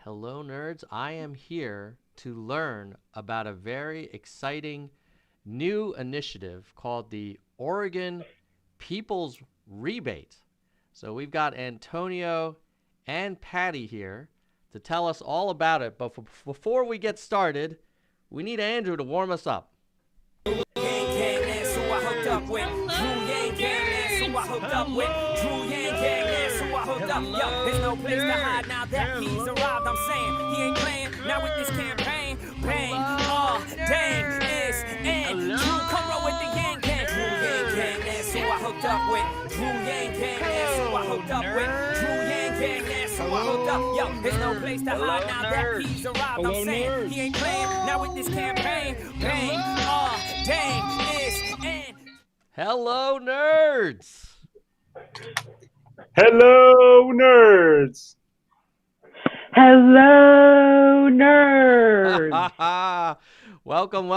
Hello, nerds. I am here to learn about a very exciting new initiative called the Oregon People's Rebate. So we've got Antonio and Patty here to tell us all about it. But before we get started, we need Andrew to warm us up. Yo, there's no place to hide now that he's arrived. I'm saying he ain't playing now with this campaign. Bang, dang, it's and Drew come roll with the Yang Gang. Drew Yang Gang, that's who I hooked up with. Drew Yang Gang, that's who I hooked up with. Drew Yang Gang, that's who I hooked up. Yo, there's no place to hide now that he's arrived. I'm saying he ain't playing now with this campaign. Bang, dang, it's and. Hello, nerds. Hello, nerds! Hello, nerds! welcome.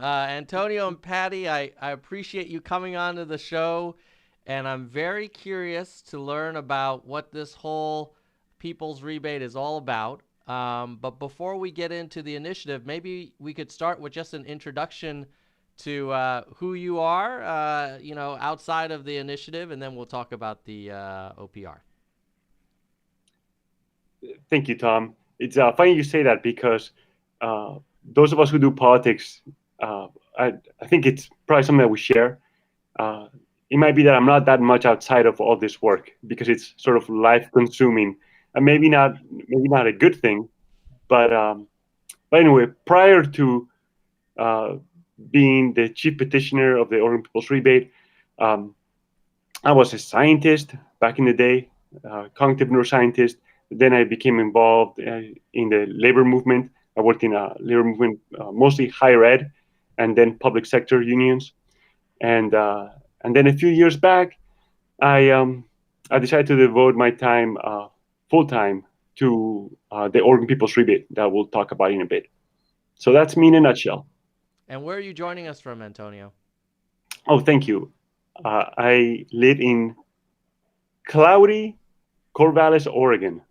Antonio and Patty, I appreciate you coming on to the show, and I'm very curious to learn about what this whole People's Rebate is all about. But before we get into the initiative, maybe we could start with just an introduction to who you are, outside of the initiative, and then we'll talk about the OPR. Thank you, Tom. It's funny you say that because those of us who do politics, I think it's probably something that we share. It might be that I'm not that much outside of all this work because it's sort of life-consuming, and maybe not a good thing. But anyway, prior to being the chief petitioner of the Oregon People's Rebate, I was a scientist back in the day, cognitive neuroscientist. Then I became involved in the labor movement. I worked in a labor movement, mostly higher ed, and then public sector unions. And then a few years back, I decided to devote my time full time to the Oregon People's Rebate that we'll talk about in a bit. So that's me in a nutshell. And where are you joining us from, Antonio? Oh, thank you. I live in cloudy Corvallis, Oregon.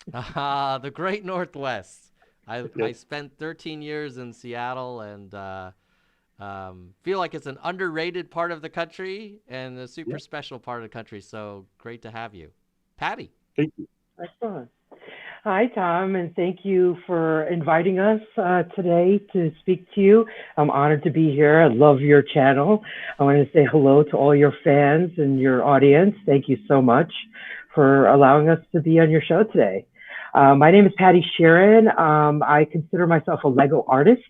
The Great Northwest. I spent 13 years in Seattle and feel like it's an underrated part of the country and a super special part of the country. So great to have you. Patty. Thank you. Excellent. Hi, Tom, and thank you for inviting us today to speak to you. I'm honored to be here. I love your channel. I want to say hello to all your fans and your audience. Thank you so much for allowing us to be on your show today. My name is Patty Sheeran. I consider myself a Lego artist.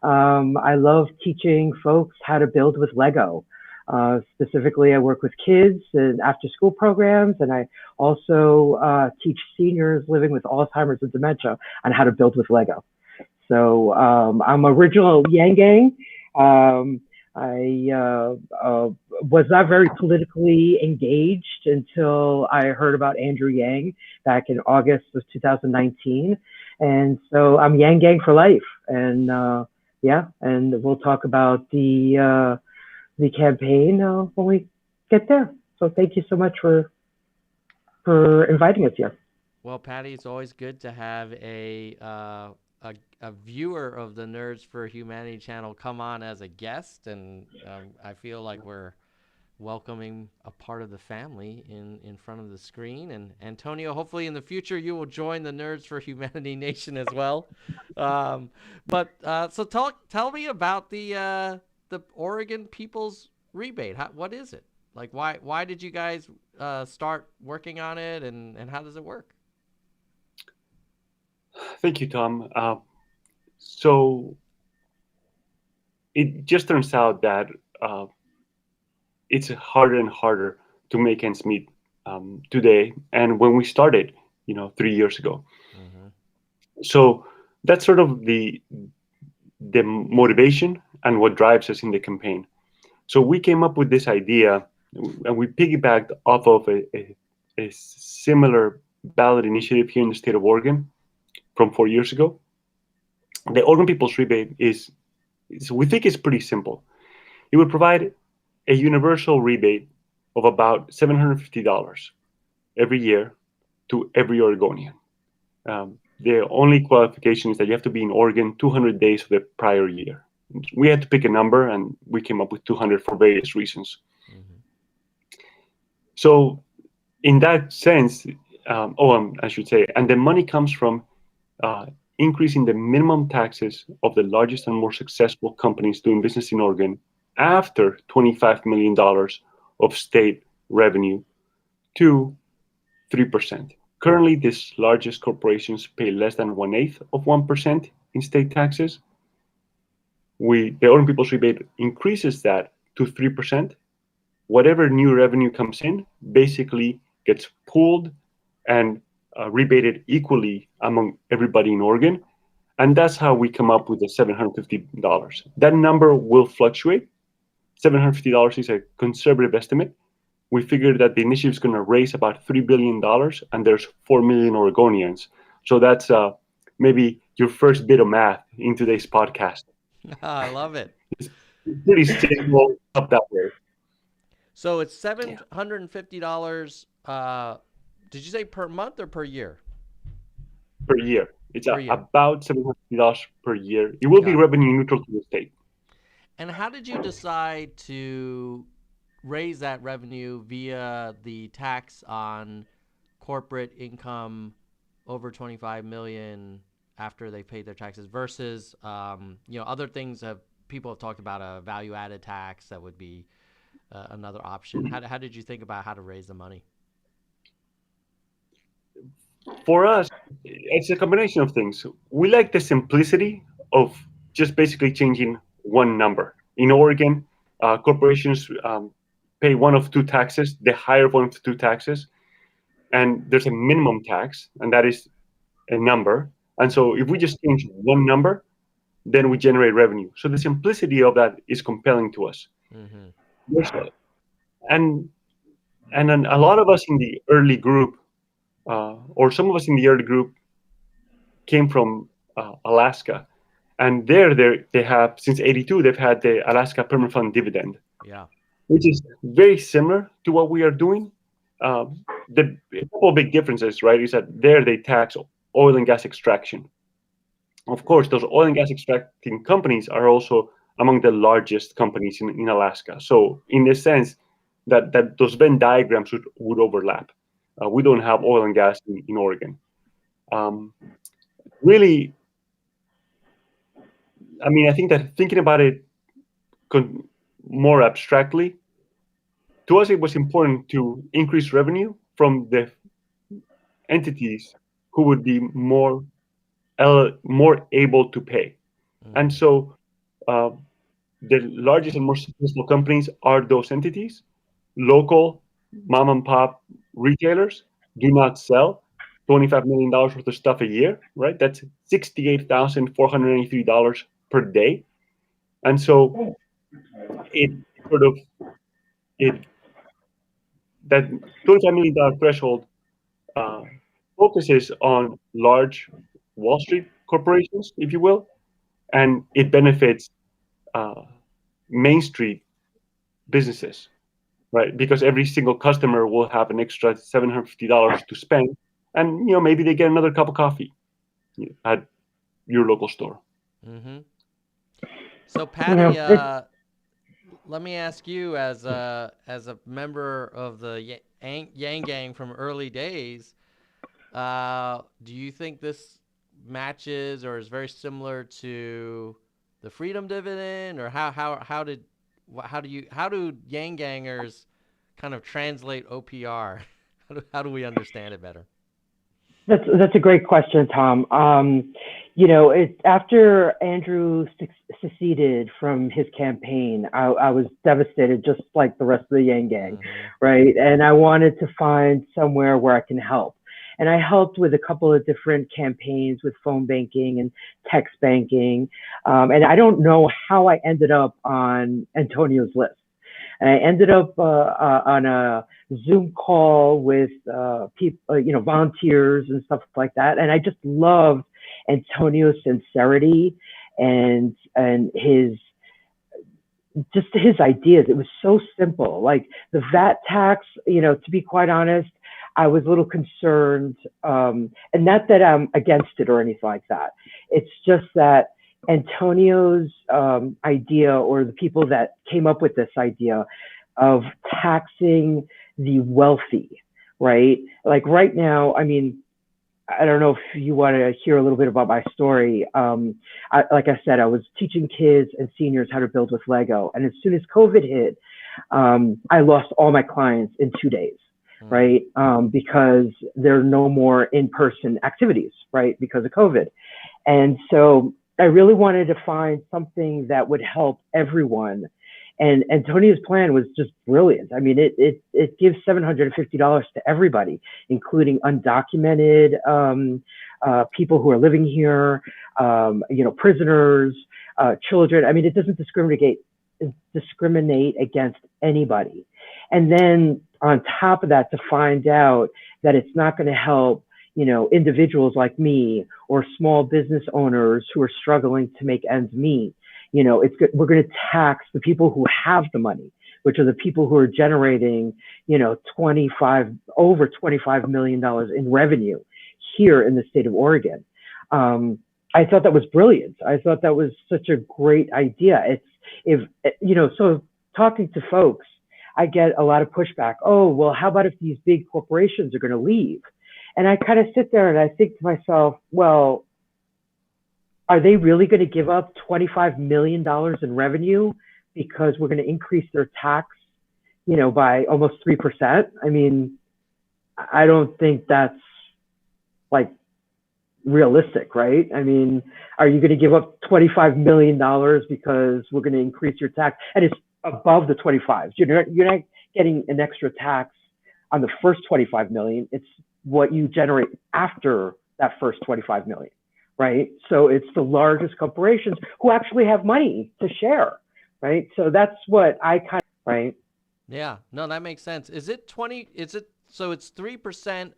I love teaching folks how to build with Lego. Specifically, I work with kids and after-school programs, and I also teach seniors living with Alzheimer's and dementia on how to build with Lego. So I'm original Yang Gang. I was not very politically engaged until I heard about Andrew Yang back in August of 2019. And so I'm Yang Gang for life. And and we'll talk about the campaign when we get there. So thank you so much for inviting us here. Well, Patty, it's always good to have a viewer of the Nerds for Humanity channel come on as a guest, and I feel like we're welcoming a part of the family in front of the screen. And Antonio, hopefully in the future you will join the Nerds for Humanity Nation as well. So tell me about the Oregon People's Rebate. What is it? Like, why did you guys start working on it, and how does it work? Thank you, Tom. So it just turns out that it's harder and harder to make ends meet today, and when we started, 3 years ago. Mm-hmm. So that's sort of the motivation and what drives us in the campaign. So we came up with this idea, and we piggybacked off of a similar ballot initiative here in the state of Oregon from 4 years ago. The Oregon People's Rebate we think it's pretty simple. It would provide a universal rebate of about $750 every year to every Oregonian. The only qualification is that you have to be in Oregon 200 days of the prior year. We had to pick a number, and we came up with 200 for various reasons. Mm-hmm. So in that sense, I should say, and the money comes from increasing the minimum taxes of the largest and more successful companies doing business in Oregon after $25 million of state revenue to 3%. Currently, these largest corporations pay less than 1/8 of 1% in state taxes. The Oregon People's Rebate increases that to 3%. Whatever new revenue comes in basically gets pooled and rebated equally among everybody in Oregon. And that's how we come up with the $750. That number will fluctuate. $750 is a conservative estimate. We figured that the initiative is going to raise about $3 billion, and there's 4 million Oregonians. So that's maybe your first bit of math in today's podcast. I love it. It's pretty simple up that way. So it's $750. Did you say per month or per year? Per year. It's Per year. about $750 per year. It will be revenue neutral to the state. And how did you decide to raise that revenue via the tax on corporate income over 25 million after they paid their taxes versus other things people have talked about, a value-added tax that would be another option. How did you think about how to raise the money? For us, it's a combination of things. We like the simplicity of just basically changing one number. In Oregon, corporations pay one of two taxes, the higher of one of the two taxes, and there's a minimum tax, and that is a number. And so if we just change one number, then we generate revenue. So the simplicity of that is compelling to us. Mm-hmm. And then a lot of us in the early group, or some of us in the early group, came from Alaska, and they have since '82 they've had the Alaska Permanent Fund dividend, which is very similar to what we are doing. The couple of big differences, right, is that there they tax oil and gas extraction. Of course, those oil and gas extracting companies are also among the largest companies in Alaska. So in the sense that those Venn diagrams would overlap. We don't have oil and gas in Oregon. Really, I mean, I think that thinking about it more abstractly, to us it was important to increase revenue from the entities who would be more able to pay. Mm-hmm. And so the largest and most successful companies are those entities. Local mom and pop retailers do not sell $25 million worth of stuff a year, right? That's $68,483 per day. And so that $25 million threshold focuses on large Wall Street corporations, if you will, and it benefits Main Street businesses, right? Because every single customer will have an extra $750 to spend, and maybe they get another cup of coffee at your local store. Mm-hmm. So Patty, let me ask you, as a member of the Yang Gang from early days, do you think this matches or is very similar to the Freedom Dividend, or how do Yang Gangers kind of translate OPR? How do we understand it better? That's a great question, Tom. After Andrew seceded from his campaign, I was devastated, just like the rest of the Yang Gang, right? And I wanted to find somewhere where I can help. And I helped with a couple of different campaigns with phone banking and text banking. And I don't know how I ended up on Antonio's list. And I ended up on a Zoom call with people, volunteers and stuff like that. And I just loved Antonio's sincerity and his ideas. It was so simple. Like the VAT tax, to be quite honest, I was a little concerned, and not that I'm against it or anything like that. It's just that Antonio's idea, or the people that came up with this idea of taxing the wealthy, right? Like right now, I mean, I don't know if you want to hear a little bit about my story. Like I said, I was teaching kids and seniors how to build with Lego. And as soon as COVID hit, I lost all my clients in 2 days, right? Because there are no more in-person activities, right? Because of COVID. And so I really wanted to find something that would help everyone. And Antonio's plan was just brilliant. I mean, it gives $750 to everybody, including undocumented people who are living here, prisoners, children. I mean, it doesn't discriminate against anybody. And then on top of that, to find out that it's not going to help, individuals like me or small business owners who are struggling to make ends meet. We're going to tax the people who have the money, which are the people who are generating, over $25 million in revenue here in the state of Oregon. I thought that was brilliant. I thought that was such a great idea. So talking to folks, I get a lot of pushback. Oh, well, how about if these big corporations are going to leave? And I kind of sit there and I think to myself, well, are they really going to give up $25 million in revenue because we're going to increase their tax, by almost 3%? I mean, I don't think that's like realistic, right? I mean, are you going to give up $25 million because we're going to increase your tax? And it's above the 25. You're not getting an extra tax on the first 25 million. It's what you generate after that first 25 million. Right. So it's the largest corporations who actually have money to share. Right. So that's what right. Yeah, no, that makes sense. So it's 3%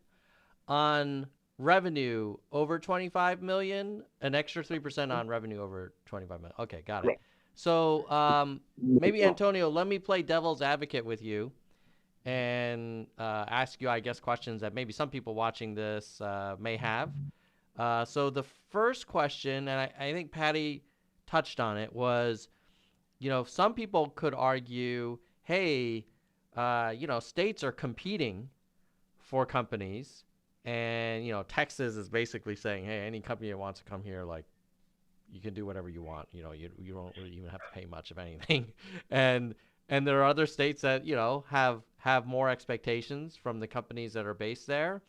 on revenue over 25 million, an extra 3% on revenue over 25 million. Okay. Got it. Right. So maybe Antonio, let me play devil's advocate with you and ask you, I guess, questions that maybe some people watching this may have. So the first question, and I think Patty touched on it, was, some people could argue, hey, states are competing for companies, and, Texas is basically saying, hey, any company that wants to come here, like, you can do whatever you want. You don't really even have to pay much of anything. And there are other states that, have more expectations from the companies that are based there.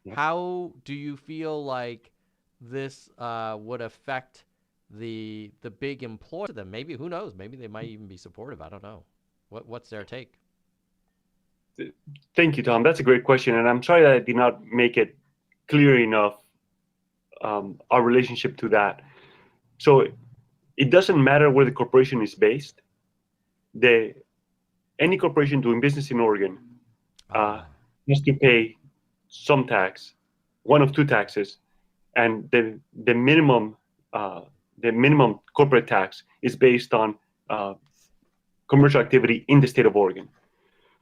Yeah. How do you feel like this would affect the big employers to them? Maybe, who knows? Maybe they might even be supportive. I don't know. What's their take? Thank you, Tom. That's a great question, and I'm sorry that I did not make it clear enough, our relationship to that. So it doesn't matter where the corporation is based. Any corporation doing business in Oregon has to pay some tax, one of two taxes, and the minimum corporate tax is based on commercial activity in the state of Oregon.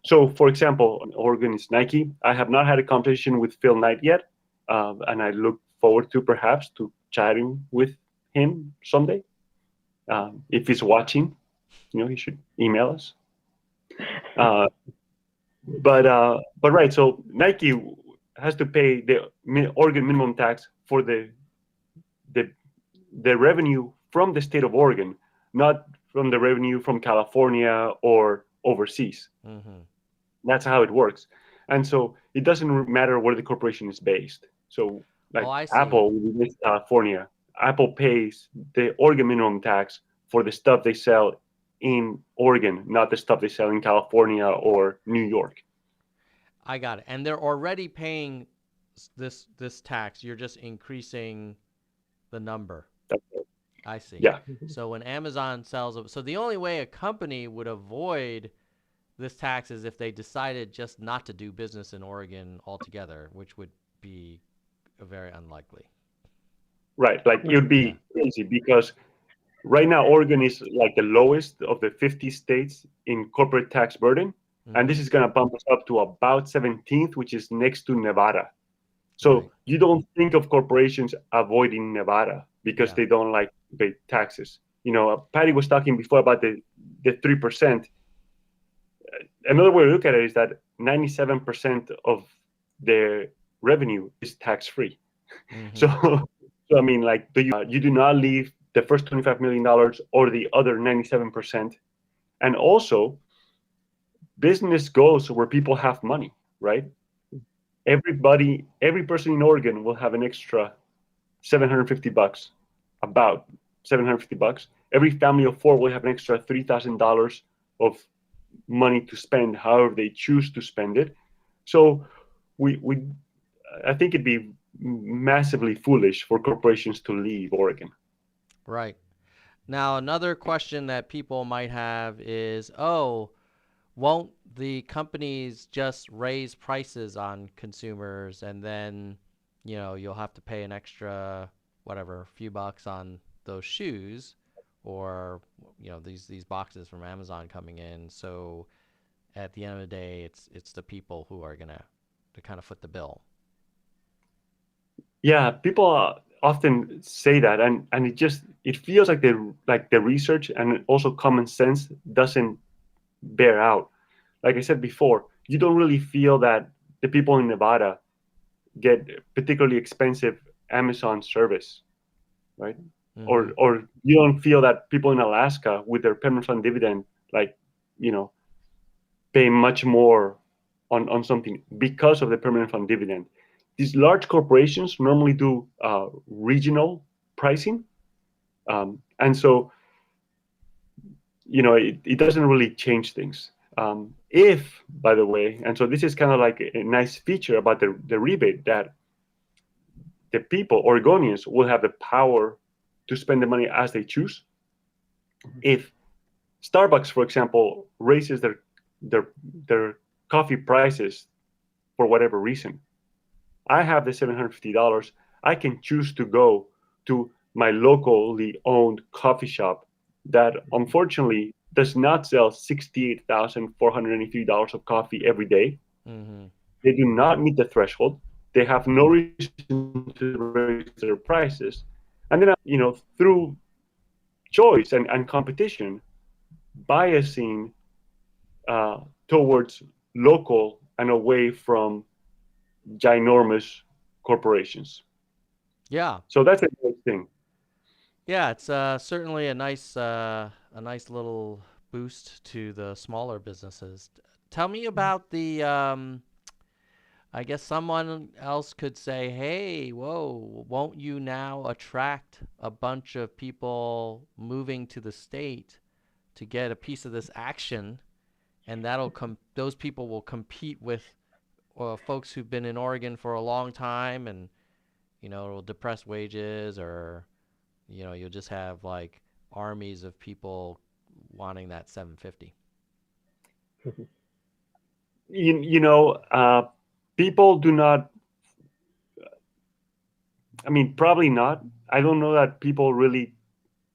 So, for example, Oregon is Nike. I have not had a conversation with Phil Knight yet, and I look forward to perhaps chatting with him someday. If he's watching, he should email us. But right, so Nike has to pay the Oregon minimum tax for the revenue from the state of Oregon, not from the revenue from California or overseas. Mm-hmm. That's how it works. And so it doesn't matter where the corporation is based. So like Apple in California, Apple pays the Oregon minimum tax for the stuff they sell in Oregon, not the stuff they sell in California or New York. I got it. And they're already paying this tax. You're just increasing the number. That's right. I see. Yeah. So when Amazon sells, so the only way a company would avoid this tax is if they decided just not to do business in Oregon altogether, which would be very unlikely. Right. Like it would be crazy because right now Oregon is like the lowest of the 50 states in corporate tax burden. And this is going to bump us up to about 17th, which is next to Nevada. So Right. you don't think of corporations avoiding Nevada because Yeah. they don't like to pay taxes. You know, Patty was talking before about the 3%. Another way to look at it is that 97% of their revenue is tax-free. Mhm. So, so I mean, like, you do not leave the first $25 million or the other 97%. And also, business goes where people have money, right? Every person in Oregon will have an extra $750, about $750. Every family of four will have an extra $3,000 of money to spend, however they choose to spend it. So I think it'd be massively foolish for corporations to leave Oregon. Right. Now, another question that people might have is, oh, won't the companies just raise prices on consumers and then, you'll have to pay an extra, whatever, few bucks on those shoes or, these boxes from Amazon coming in. So at the end of the day, it's the people who are gonna to kind of foot the bill. Yeah, people often say that, and it feels like the research and also common sense doesn't bear out. Like I said before, you don't really feel that the people in Nevada get particularly expensive Amazon service, right? Mm-hmm. Or you don't feel that people in Alaska with their permanent fund dividend, like, you know, pay much more on something because of the permanent fund dividend. These large corporations normally do regional pricing, and so it doesn't really change things. If, by the way, and so this is kind of like a nice feature about the rebate, that the people, Oregonians, will have the power to spend the money as they choose. If Starbucks, for example, raises their coffee prices for whatever reason, I have the $750. I can choose to go to my locally owned coffee shop that unfortunately does not sell $68,483 of coffee every day. Mm-hmm. They do not meet the threshold. They have no reason to raise their prices. And then, through choice and competition, biasing towards local and away from ginormous corporations. Yeah. So that's a great thing. Yeah, it's certainly a nice little boost to the smaller businesses. Tell me about the I guess someone else could say, "Hey, whoa, won't you now attract a bunch of people moving to the state to get a piece of this action, and those people will compete with folks who've been in Oregon for a long time, and it'll depress wages, or you'll just have like armies of people wanting that 750." People do not. I mean, probably not. I don't know that people really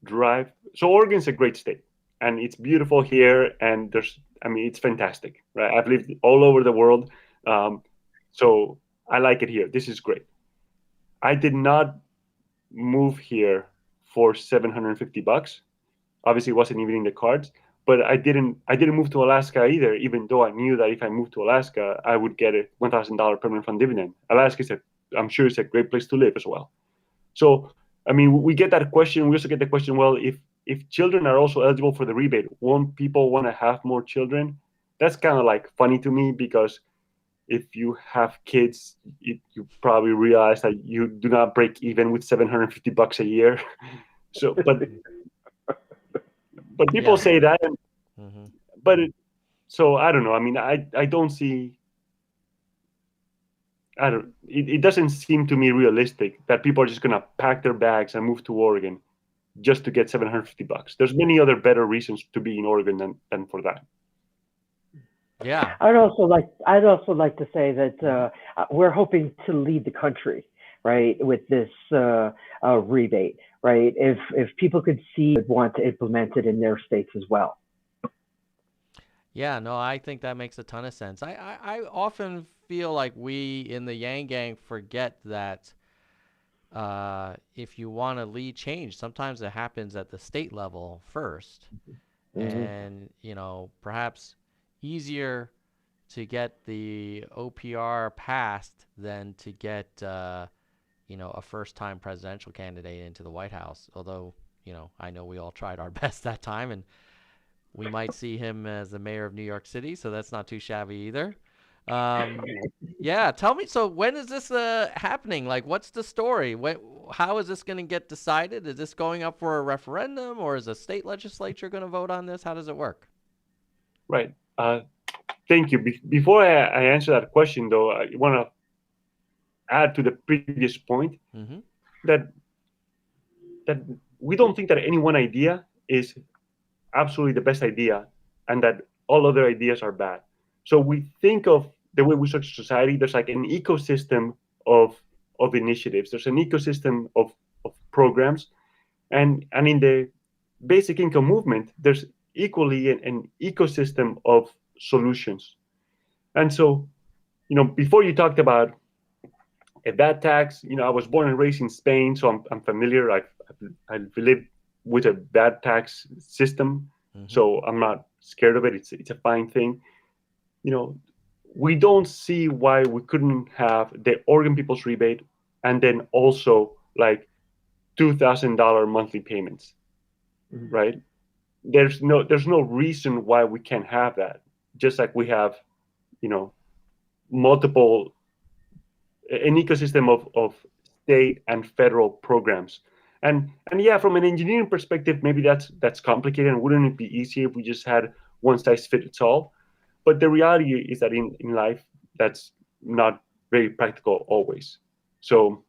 drive. So Oregon's a great state, and it's beautiful here, and it's fantastic, right? I've lived all over the world, so I like it here. This is great. I did not move here for $750. Obviously, it wasn't even in the cards. But I didn't move to Alaska either, even though I knew that if I moved to Alaska, I would get a $1,000 permanent fund dividend. Alaska I'm sure it's a great place to live as well. So, I mean, we get that question. We also get the question, well, if children are also eligible for the rebate, won't people want to have more children? That's kind of like funny to me, because if you have kids, you probably realize that you do not break even with $750 a year. So, but people Yeah. say that, Mm-hmm. but so I don't know. I mean, I don't see. It doesn't seem to me realistic that people are just gonna pack their bags and move to Oregon just to get $750. There's many other better reasons to be in Oregon than for that. Yeah. I'd also like to say that we're hoping to lead the country, right, with this rebate, right? If people could see, want to implement it in their states as well. Yeah, no, I think that makes a ton of sense. I often feel like we in the Yang Gang forget that if you want to lead change, sometimes it happens at the state level first. Hmm. And, perhaps easier to get the OPR passed than to get, a first time presidential candidate into the White House. Although, I know we all tried our best that time, and we might see him as the mayor of New York City, so that's not too shabby either. Um, yeah, tell me. So when is this happening? Like, what's the story? How is this going to get decided? Is this going up for a referendum, or is a state legislature going to vote on this? How does it work? Right. Thank you. Before I answer that question, though, I want to add to the previous point Mm-hmm. that that we don't think that any one idea is absolutely the best idea, and that all other ideas are bad. So we think of the way we structure society. There's like an ecosystem of initiatives. There's an ecosystem of programs, and in the basic income movement, there's equally an ecosystem of solutions. And so, before you talked about a bad tax, I was born and raised in Spain, so I'm familiar. I've lived with a bad tax system, Mm-hmm. so I'm not scared of it. It's a fine thing. You know, we don't see why we couldn't have the Oregon People's Rebate and then also like $2,000 monthly payments, Hmm. right? There's no reason why we can't have that. Just like we have, you know, multiple an ecosystem of state and federal programs. And yeah, from an engineering perspective, maybe that's complicated. And wouldn't it be easier if we just had one size fits all? But the reality is that in life, that's not very practical always. So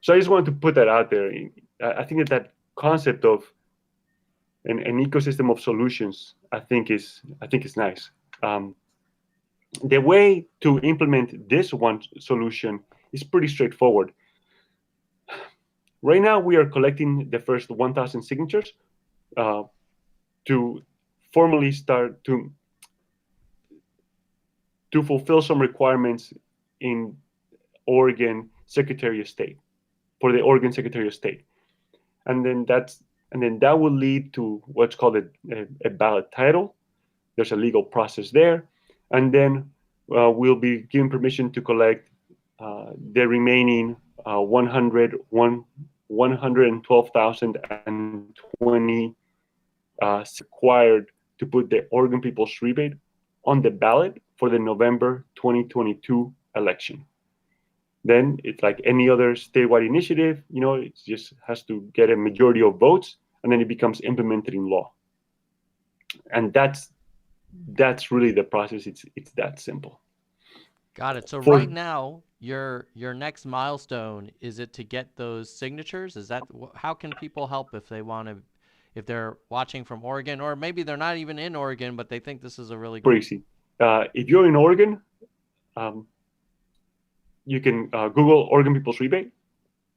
so I just wanted to put that out there. I think that concept of an ecosystem of solutions, I think is nice. Um, the way to implement this one solution is pretty straightforward. Right now, we are collecting the first 1,000 signatures uh, to formally start to fulfill some requirements in Oregon Secretary of State for the Oregon Secretary of State, and then that will lead to what's called a ballot title. There's a legal process there, and then we'll be given permission to collect the remaining 112,020 required to put the Oregon People's Rebate on the ballot for the November 2022 election. Then it's like any other statewide initiative, it just has to get a majority of votes, and then it becomes implemented in law. And that's really the process. It's that simple. Got it. So right For now, your next milestone, is it to get those signatures? Is that how can people help if they want to, if they're watching from Oregon, or maybe they're not even in Oregon, but they think this is a really Super easy. If you're in Oregon, um, you can Google Oregon People's Rebate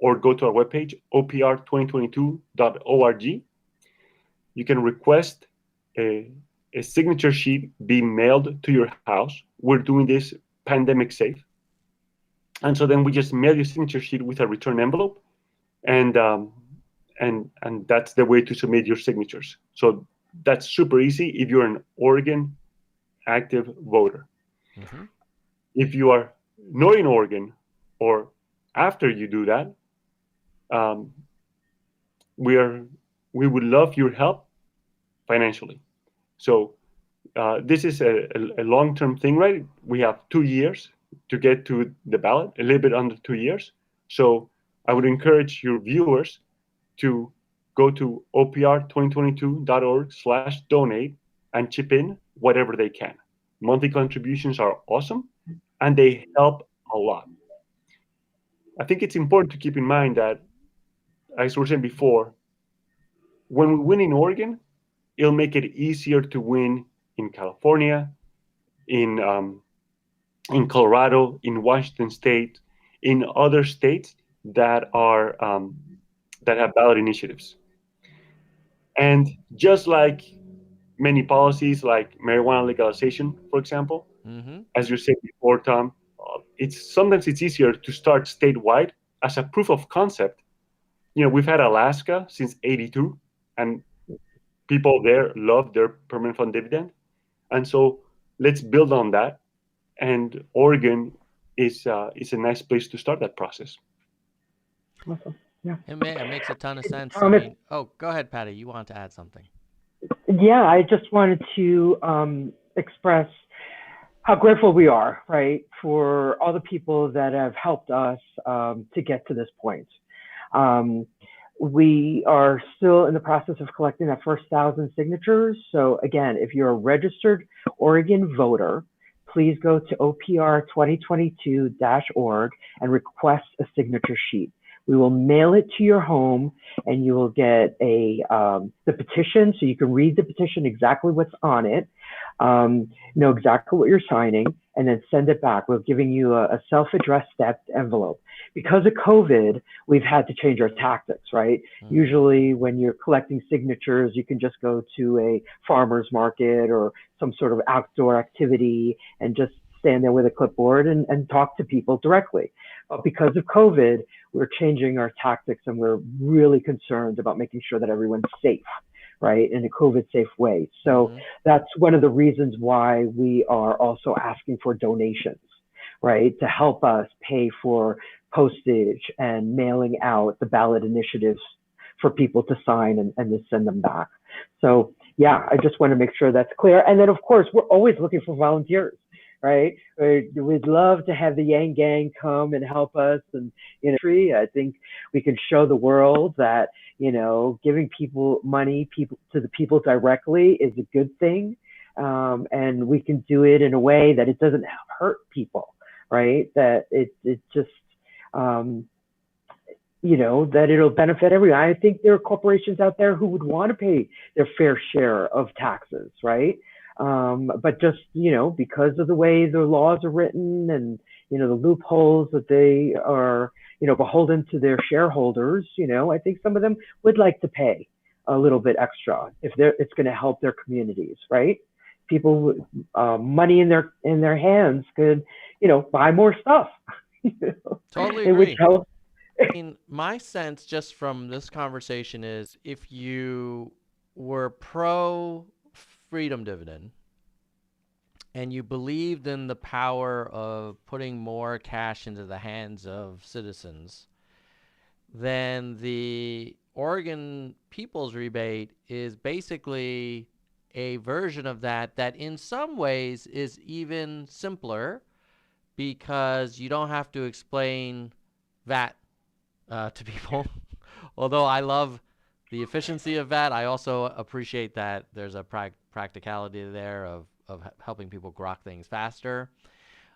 or go to our webpage, opr2022.org. You can request a signature sheet be mailed to your house. We're doing this pandemic safe. And so then we just mail your signature sheet with a return envelope, and that's the way to submit your signatures. So that's super easy if you're an Oregon active voter. Mm-hmm. If you are not in Oregon, or after you do that, um, we would love your help financially. So this is a long-term thing, right? We have 2 years to get to the ballot, a little bit under 2 years. So I would encourage your viewers to go to opr2022.org/donate and chip in whatever they can. Monthly contributions are awesome, and they help a lot. I think it's important to keep in mind that, as we were saying before, when we win in Oregon, it'll make it easier to win in California, in Colorado, in Washington State, in other states that have ballot initiatives. And just like many policies like marijuana legalization, for example. Mm-hmm. As you said before, Tom, it's easier to start statewide as a proof of concept. We've had Alaska since '82, and people there love their permanent fund dividend, and so let's build on that. And Oregon is a nice place to start that process. Awesome. Yeah. It makes a ton of sense. I Thomas, mean, oh, go ahead, Patty. You want to add something? yeah, I just wanted to express how grateful we are, right, for all the people that have helped us to get to this point. We are still in the process of collecting that first 1,000 signatures. So again, if you're a registered Oregon voter, please go to opr2022.org and request a signature sheet. We will mail it to your home, and you will get the petition, so you can read the petition, exactly what's on it, know exactly what you're signing, and then send it back. We're giving you a self-addressed stamped envelope. Because of COVID, we've had to change our tactics, right? Usually when you're collecting signatures, you can just go to a farmer's market or some sort of outdoor activity and just stand there with a clipboard and talk to people directly. But because of COVID, we're changing our tactics, and we're really concerned about making sure that everyone's safe, right, in a COVID-safe way. So that's one of the reasons why we are also asking for donations, right, to help us pay for postage and mailing out the ballot initiatives for people to sign and to send them back. So yeah, I just want to make sure that's clear. And then of course, we're always looking for volunteers, right? We'd love to have the Yang Gang come and help us. And I think we can show the world that, giving people money, to the people directly is a good thing. And we can do it in a way that it doesn't hurt people, right? That it just, that it'll benefit everyone. I think there are corporations out there who would want to pay their fair share of taxes, right? But just, because of the way the laws are written and, the loopholes that they are, beholden to their shareholders, I think some of them would like to pay a little bit extra if it's going to help their communities, right? People with money in their hands could, buy more stuff. Totally It would agree. help. I mean, my sense just from this conversation is if you were pro freedom dividend and you believed in the power of putting more cash into the hands of citizens, then the Oregon People's Rebate is basically a version of that in some ways is even simpler because you don't have to explain VAT to people. Although I love the efficiency of that, I also appreciate that there's a practicality there of helping people grok things faster.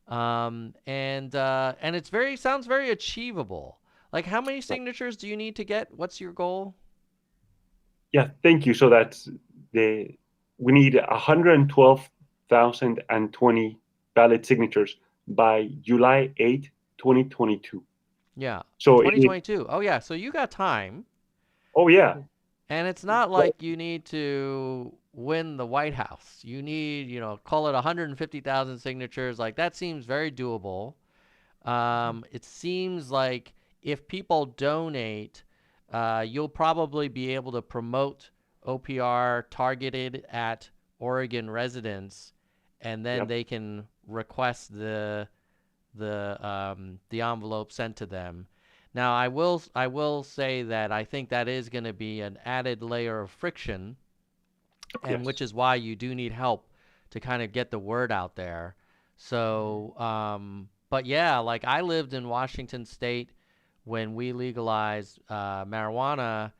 And it's sounds very achievable. Like, how many signatures do you need to get? What's your goal? Yeah, thank you. So we need 112,020 ballot signatures by July 8, 2022. Yeah. So 2022. Oh yeah. So you got time. Oh yeah. And it's not like you need to win the White House. You need, call it 150,000 signatures. Like, that seems very doable. It seems like if people donate, you'll probably be able to promote OPR targeted at Oregon residents, and then they can request the envelope sent to them. Now, I will say that I think that is going to be an added layer of friction, and which is why you do need help to kind of get the word out there. So, but yeah, like I lived in Washington State when we legalized marijuana,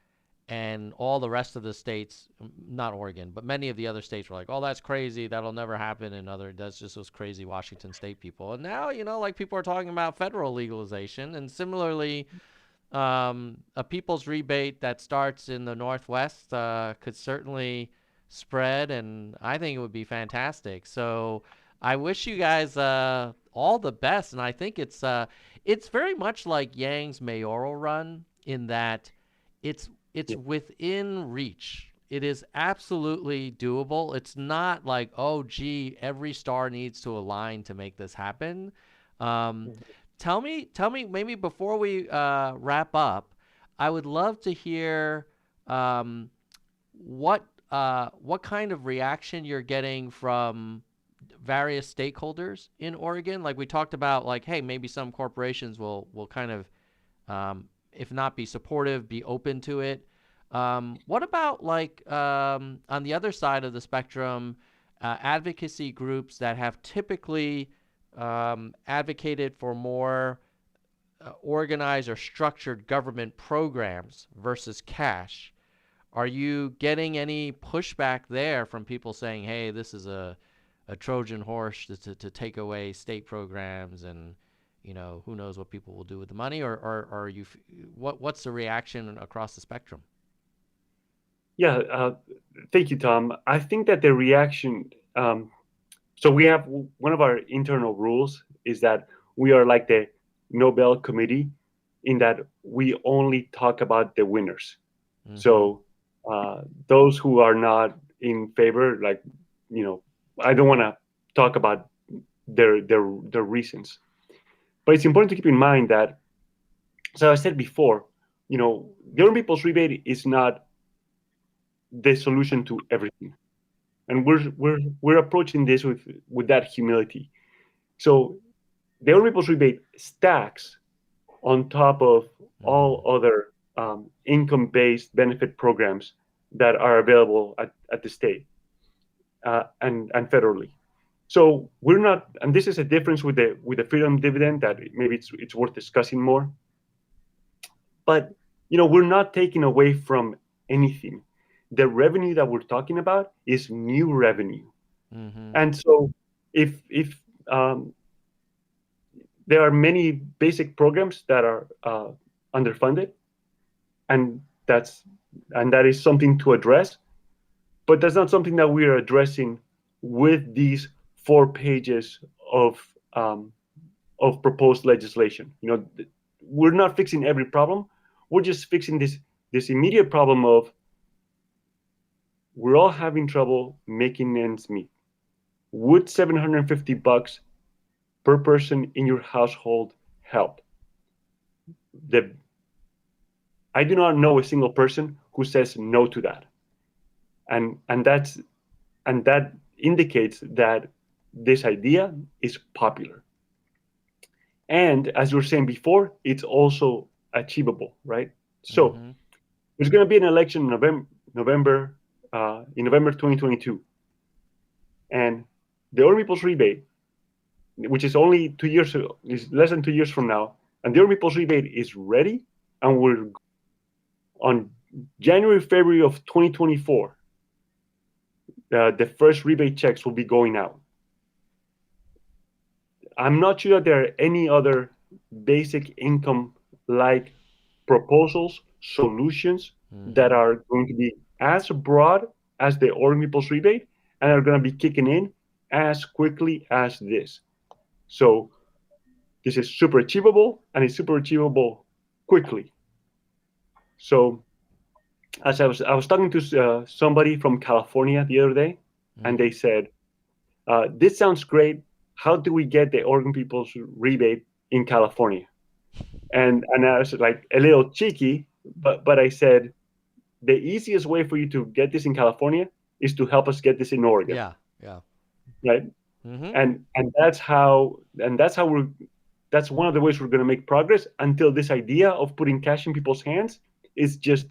and all the rest of the states, not Oregon, but many of the other states were like, oh, that's crazy. That'll never happen. And that's just those crazy Washington State people. And now, like people are talking about federal legalization. And similarly, a people's rebate that starts in the Northwest could certainly spread. And I think it would be fantastic. So I wish you guys all the best. And I think it's very much like Yang's mayoral run in that it's within reach. it is absolutely doable. It's not like, oh, gee, every star needs to align to make this happen. Tell me, maybe before we wrap up, I would love to hear what kind of reaction you're getting from various stakeholders in Oregon. Like we talked about, like, hey, maybe some corporations will kind of, if not be supportive, be open to it. What about like on the other side of the spectrum, advocacy groups that have typically advocated for more organized or structured government programs versus cash? Are you getting any pushback there from people saying, hey, this is a Trojan horse to take away state programs, and who knows what people will do with the money? Or are you, what's the reaction across the spectrum? Yeah, thank you, Tom. I think that the reaction, so we have one of our internal rules is that we are like the Nobel Committee in that we only talk about the winners. Mm-hmm. So those who are not in favor, like, I don't want to talk about their reasons. But it's important to keep in mind that, so I said before, the Urban People's Rebate is not the solution to everything, and we're approaching this with that humility. So the Urban People's Rebate stacks on top of all other income-based benefit programs that are available at the state and federally. So we're not, and this is a difference with the freedom dividend that maybe it's worth discussing more. But we're not taking away from anything. The revenue that we're talking about is new revenue, and so if there are many basic programs that are underfunded, and that is something to address, but that's not something that we are addressing with these 4 pages of proposed legislation. We're not fixing every problem. We're just fixing this immediate problem of we're all having trouble making ends meet. Would $750 per person in your household help? I do not know a single person who says no to that, and that indicates that this idea is popular. And as you were saying before, it's also achievable, right? So there's going to be an election in November 2022, and the Urban People's Rebate, which is only 2 years, is less than 2 years from now, and the Urban People's Rebate is ready, and we're on January, February of 2024. The first rebate checks will be going out. I'm not sure that there are any other basic income-like proposals, solutions that are going to be as broad as the Oregon People's Rebate and are going to be kicking in as quickly as this. So this is super achievable, and it's super achievable quickly. So as I was talking to somebody from California the other day, and they said, this sounds great. How do we get the Oregon People's Rebate in California? And I was like a little cheeky, but I said, the easiest way for you to get this in California is to help us get this in Oregon. Yeah. Right. And that's one of the ways we're going to make progress until this idea of putting cash in people's hands is just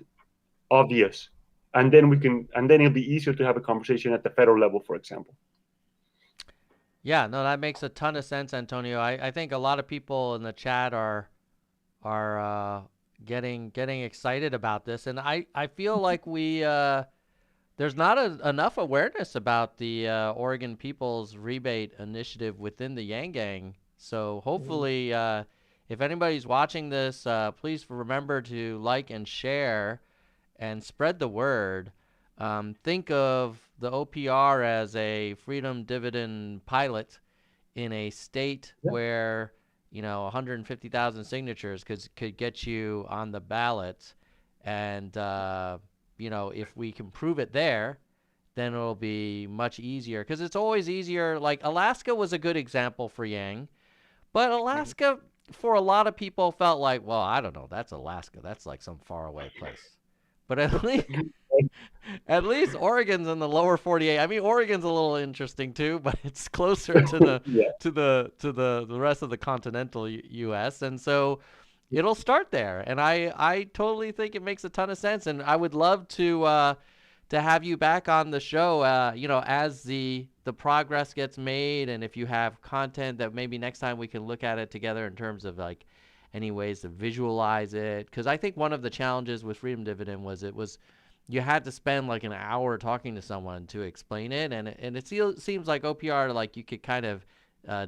obvious. And then it'll be easier to have a conversation at the federal level, for example. Yeah, no, that makes a ton of sense, Antonio. I think a lot of people in the chat are getting excited about this, and I feel like there's not enough awareness about the Oregon People's Rebate Initiative within the Yang Gang. So hopefully, if anybody's watching this, please remember to like and share and spread the word. Think of the OPR as a freedom dividend pilot in a state where 150,000 signatures could get you on the ballot, and if we can prove it there, then it'll be much easier. Because it's always easier. Like Alaska was a good example for Yang, but Alaska, for a lot of people, felt like, well, I don't know, that's Alaska. That's like some faraway place. But at least Oregon's in the lower 48. I mean, Oregon's a little interesting too, but it's closer to the Yeah. the rest of the continental U.S. And so it'll start there. And I totally think it makes a ton of sense. And I would love to have you back on the show, as the progress gets made, and if you have content that maybe next time we can look at it together in terms of like any ways to visualize it. Because I think one of the challenges with Freedom Dividend was you had to spend like an hour talking to someone to explain it, and it seems like OPR, like you could kind of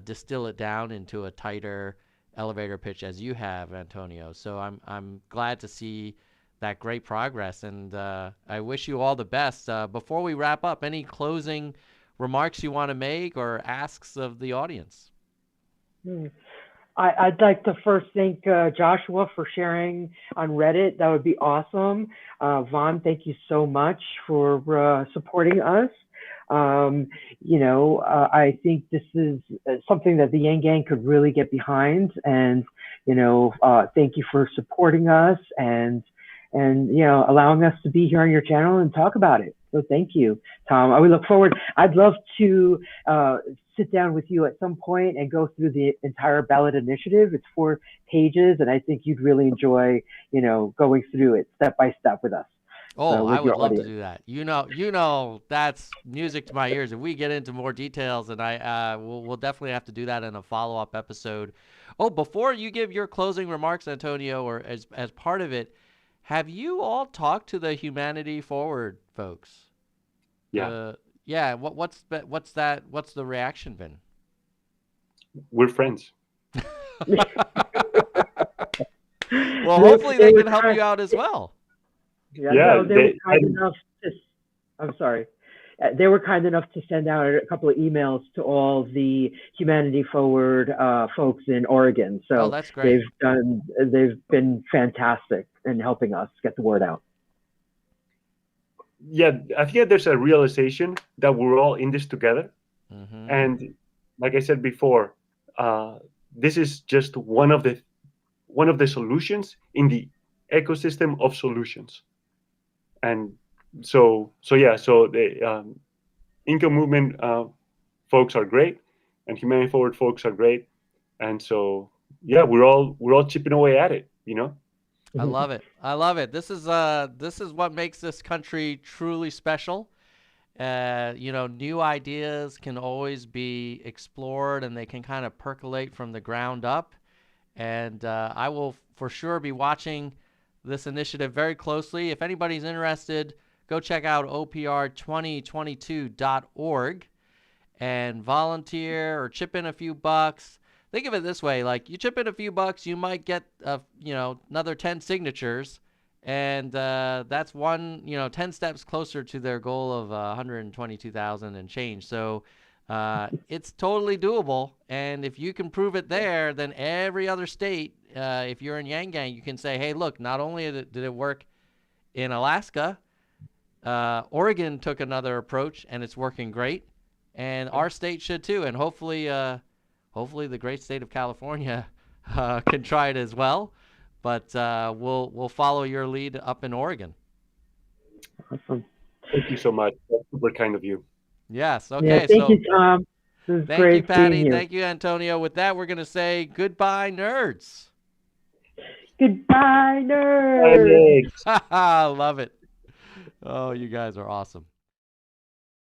distill it down into a tighter elevator pitch as you have, Antonio. So I'm glad to see that great progress, and I wish you all the best. Before we wrap up, any closing remarks you want to make or asks of the audience? I'd like to first thank Joshua for sharing on Reddit. That would be awesome. Vaughn, thank you so much for supporting us. I think this is something that the Yang Gang could really get behind. And, thank you for supporting us and allowing us to be here on your channel and talk about it. So thank you, Tom. I would look forward. I'd love to sit down with you at some point and go through the entire ballot initiative. It's 4 pages, and I think you'd really enjoy, going through it step by step with us. Oh, I would love to do that. That's music to my ears. If we get into more details, and we'll definitely have to do that in a follow-up episode. Oh, before you give your closing remarks, Antonio, or as part of it, have you all talked to the Humanity Forward folks? Yeah. Yeah. What's the reaction been? We're friends. Well, hopefully they can help you out as well. Yeah, no, they were kind enough to. I'm sorry. They were kind enough to send out a couple of emails to all the Humanity Forward folks in Oregon. So that's great. They've been fantastic in helping us get the word out. Yeah, I think there's a realization that we're all in this together. Mm-hmm. And like I said before, this is just one of the solutions in the ecosystem of solutions. And so the income movement folks are great, and Humanity Forward folks are great, and so we're all chipping away at it. I love it. I love it. This is what makes this country truly special. New ideas can always be explored, and they can kind of percolate from the ground up. And I will for sure be watching this initiative very closely. If anybody's interested, go check out opr2022.org and volunteer or chip in a few bucks. Think of it this way, like you chip in a few bucks, you might get another 10 signatures, and that's 10 steps closer to their goal of 122,000 and change. So it's totally doable, and if you can prove it there, then every other state, if you're in Yang Gang, you can say, hey, look, not only did it work in Alaska, Oregon took another approach, and it's working great, and our state should too, and hopefully the great state of California can try it as well. But we'll follow your lead up in Oregon. Awesome. Thank you so much. That's super kind of you. Yes. Okay. Yeah, thank you, Tom. This is thank great you, Patty. seeing you. Thank you, Antonio. With that, we're going to say goodbye, nerds. Goodbye, nerds. Bye, I love it. Oh, you guys are awesome.